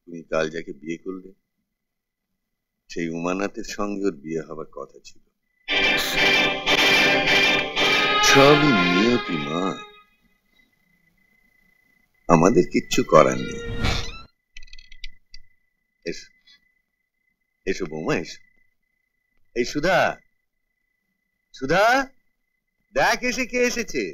তুমি কাল যাকে বিয়ে করলে সেই উমানাথের সঙ্গে ওর বিয়ে হবার কথা ছিল। সবই নিয়তি মা, আমাদের কিচ্ছু করার নেই। এসো এসো বৌমা, এসো। এই সুধা, সুধা দেখ এসে কে এসেছে।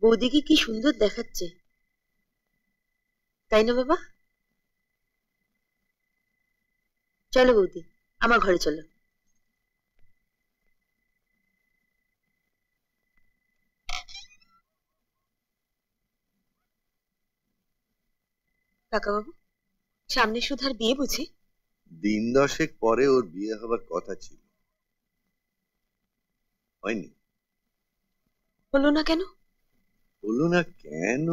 বৌদিকে কি সুন্দর দেখাচ্ছে, তাই না বাবা? চলো বৌদি, আমার ঘরে চলো। কাকা বাবু, সামনে সুধার বিয়ে বুঝি? দিন 10 পরে ওর বিয়ে হবার কথা ছিল, হয়নি। হলো না কেন? হলো না কেন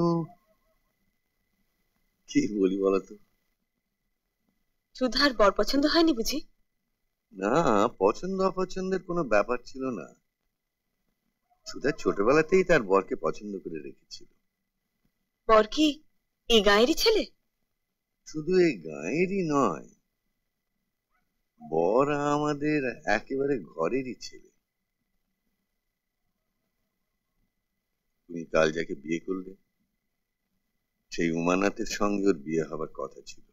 কি বলি বলতো? সুধার বর পছন্দ হয়নি বুঝি? না, পছন্দ অপছন্দের কোনো ব্যাপার ছিল না। সুধা ছোটবেলাতেই তার বরকে পছন্দ করে রেখেছিল। বর কি এই গাঁয়েরই ছেলে? শুধু এই গাঁয়েরই নয়, বর আমাদের একেবারে ঘরেরই ছেলে। তুমি কাল যাকে বিয়ে করলে সেই উমানাথের সঙ্গে ওর বিয়ে হবার কথা ছিল।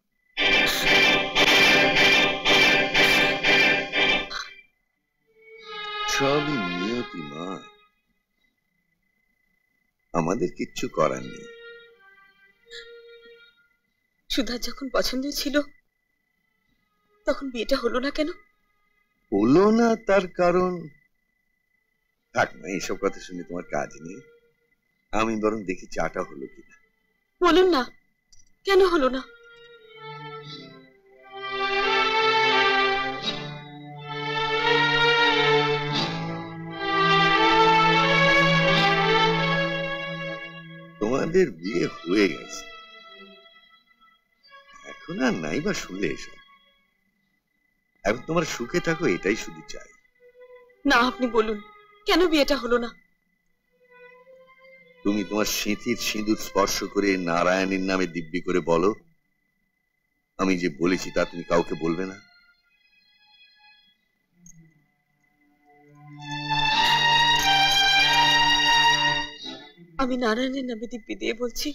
সবই নিয়তি মা, আমাদের কিচ্ছু করার নেই। সুধার যখন পছন্দ ছিল তখন বিয়েটা হলো না কেন? হলো না তার কারণ, থাক না এইসব কথা শুনে তোমার কাজ নেই। আমি বরং দেখি চাটা হলো কিনা। বলুন না, কেন হলো না? তোমাদের বিয়ে হয়ে গেছে, এখন আর নাই বা শুনলে এসব। এখন তোমার সুখে থাকো, এটাই শুধু চাই। না, আপনি বলুন কেন বিয়েটা হলো না? তুমি তোমার স্মৃতির সিঁদুর স্পর্শ করে নারায়ণের নামে দিব্যি করে বলো, আমি যে বলেছি তা তুমি কাউকে বলবে না। আমি নারায়ণের নামে দিব্যি দিয়ে বলছি,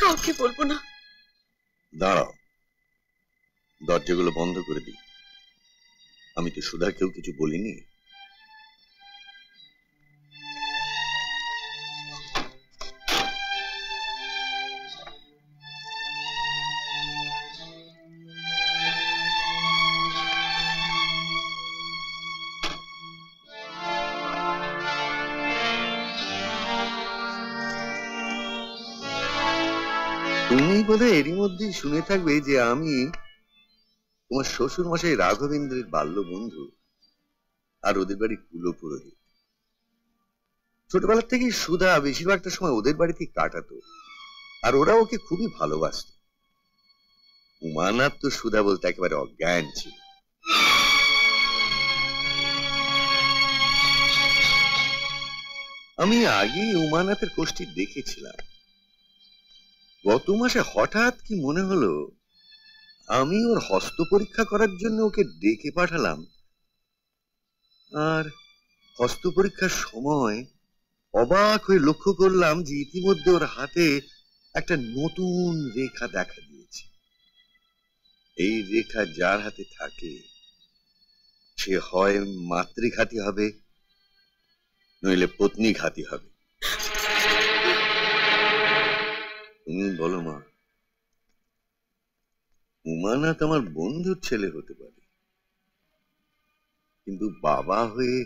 কাউকে বলবো না। দাঁড়াও, দরজাগুলো বন্ধ করে দিই। আমি তো সুধাকেও কিছু বলিনি। তুমি বোধহয় এরই মধ্যেই শুনে থাকবে যে আমি তোমার শ্বশুর মশাই রাঘবেন্দ্রের বাল্য বন্ধু, আর ওদের বাড়ি কুলপুরোহিত। ছোটবেলা থেকেই সুধা বেশিরভাগটা সময় ওদের বাড়িতেই কাটাতো, আর ওরা ওকে খুবই ভালোবাসত। উমানাথ তো সুধা বলতে একেবারে অজ্ঞান ছিল। আমি আগেই উমানাথের কোষ্ঠী দেখেছিলাম। গত মাসে হঠাৎ কি মনে হলো, আমি ওর হস্ত পরীক্ষা করার জন্য ওকে ডেকে পাঠালাম। আর হস্ত পরীক্ষার সময় অবাক হয়ে লক্ষ্য করলাম যে ইতিমধ্যে ওর হাতে একটা নতুন রেখা দেখা দিয়েছে। এই রেখা যার হাতে থাকে সে হয় মাতৃঘাতী হবে, নইলে পত্নীঘাতী হবে। তুমি বলো মা, উমানাথ আমার বন্ধুর ছেলে হতে পারে, কিন্তু বাবা হয়ে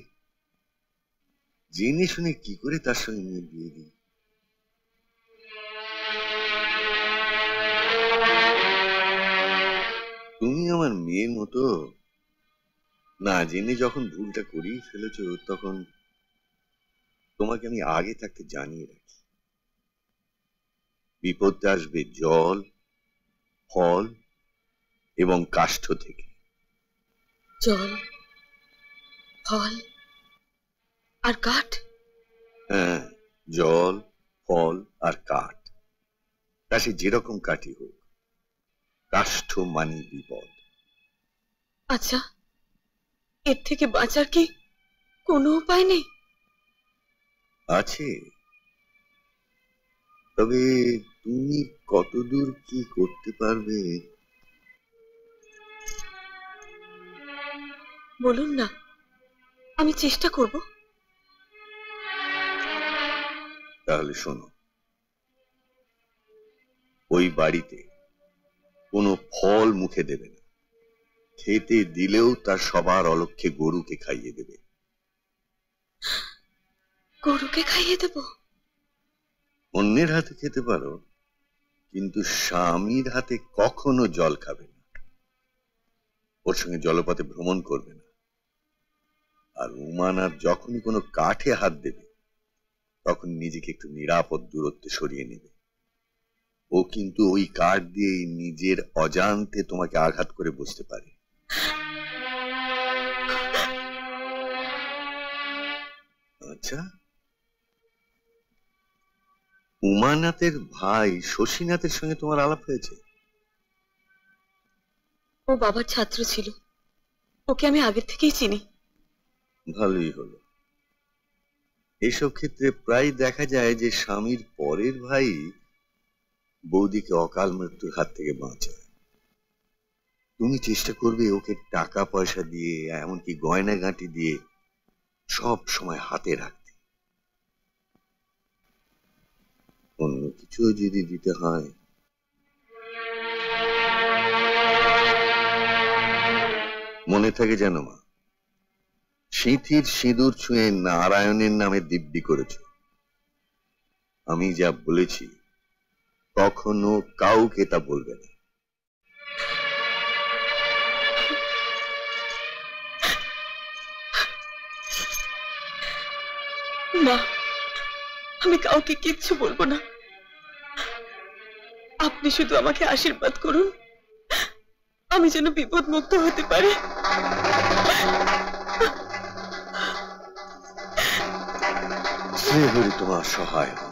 জেনে শুনে কি করে তার সঙ্গে নিয়ে বিয়ে দিই? তুমি আমার মেয়ের মতো, না জেনে যখন ভুলটা করেই ফেলেছ, তখন তোমাকে আমি আগে থাকতে জানিয়ে রাখি। বিপদটা আসবে জল, ফল এবং কাষ্ঠ থেকে। জল, ফল আর কাঠ? হ্যাঁ, জল, ফল আর কাঠ। তা সে যেরকম কাঠই হোক, কাষ্ঠ মানি বিপদ। আচ্ছা, এর থেকে বাঁচার কি কোনো উপায় নেই? আছে, তবে তুমি কতদূর কি করতে পারবে? বলুন না, আমি চেষ্টা করব। তাহলে শোনো, ওই বাড়িতে কোনো ফল মুখে দেবে না। খেতে দিলেও তার সবার অলক্ষ্যে গরুকে খাইয়ে দেবে। গরুকে খাইয়ে দেব? অন্যের হাতে খেতে পারো, কিন্তু স্বামীর হাতে কখনো জল খাবে না। ওর সঙ্গে জলপথে ভ্রমণ করবে না। আর উমানাথ যখনই কোনো কাঠে হাত দেবে, তখন নিজেকে একটু নিরাপদ দূরত্বে সরিয়ে নেবে। ও কিন্তু ওই কাঠ দিয়ে নিজের অজান্তে তোমাকে আঘাত করে বসতে পারে। আচ্ছা, উমানাথের ভাই শশীনাথের সঙ্গে তোমার আলাপ হয়েছে? ও বাবার ছাত্র ছিল, ওকে আমি আগের থেকেই চিনি। ভালোই হলো। এসব ক্ষেত্রে প্রায় দেখা যায় যে স্বামীর পরের ভাই বৌদিকে অকাল মৃত্যুর হাত থেকে বাঁচায়। তুমি চেষ্টা করবে ওকে টাকা পয়সা দিয়ে, এমনকি গয়না গাঁটি দিয়ে সব সময় হাতে রাখতে। অন্য কিছু যদি দিতে হয়, মনে থাকে যেন মা, সিঁথির সিঁদুর ছুঁয়ে নারায়ণের নামে দিব্যি করেছ। আমি যা বলেছি কখনো কাউকে তা বলবে না। না, আমি কাউকে কিচ্ছু বলবো না। আপনি শুধু আমাকে আশীর্বাদ করুন, আমি যেন বিপদ মুক্ত হতে পারি। শ্রী হরি তোমার সহায় হোক।